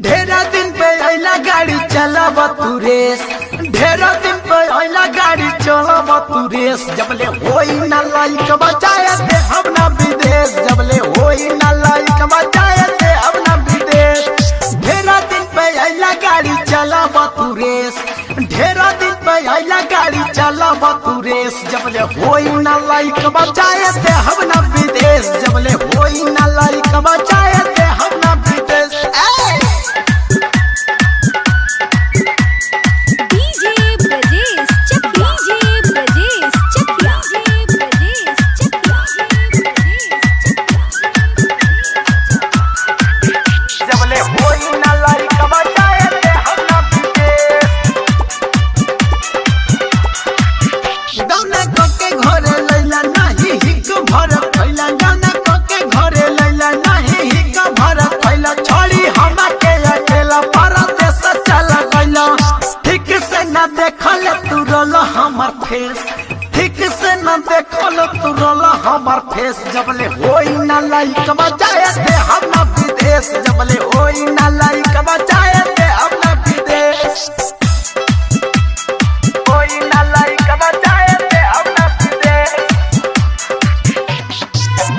ढेरा दिन पे आइला गाड़ी चलावा तू रेस, ढेरा दिन पे आइला गाड़ी चलावा तू रेस। जबले होई ना लाइक बचाए दे हम ना विदेश, जबले होई ना लाइक बचाए दे हम ना विदेश। ढेरा दिन पे आइला गाड़ी चलावा तू रेस, ढेरा दिन पे आइला गाड़ी चलावा तू रेस। जबले होई ना लाइक बचाए दे हम ना विदेश, जबले होई ना लाइक बचाए दे हम ना विदेश। हमार फेस ठीक से न देखल तू रोला हमार फेस। जबले होई ना लाइक बचाए दे हम ना विदेश, जबले होई ना लाइक बचाए दे हम ना विदेश। होई ना लाइक बचाए दे हम ना विदेश।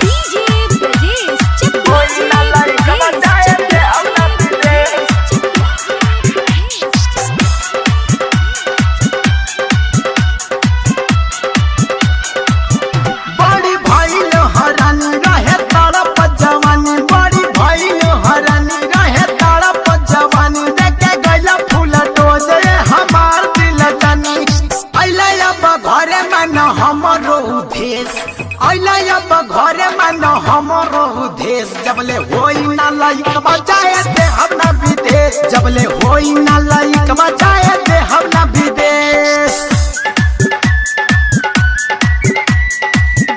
डीजे ब्रजेश होई ना लाइक बचाए दे हम ना विदेश। घरे मन हमरो देश, जबले होई ना लाइक बचाए दे हम ना विदेश, जबले होई ना लाइक बचाए दे हम ना विदेश।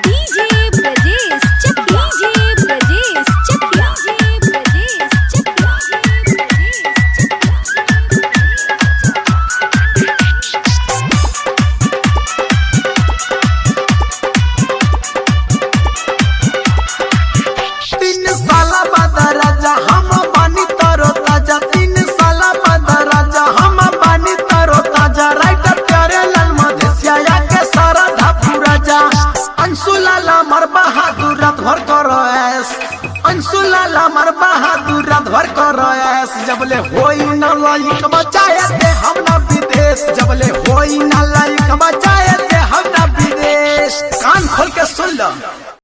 डीजे ब्रजेश डीजे ब्रजेश अंशुलाला मर बहादुर रात भर करो ऐस, जबले होई ना लाइक बचाए दे हम ना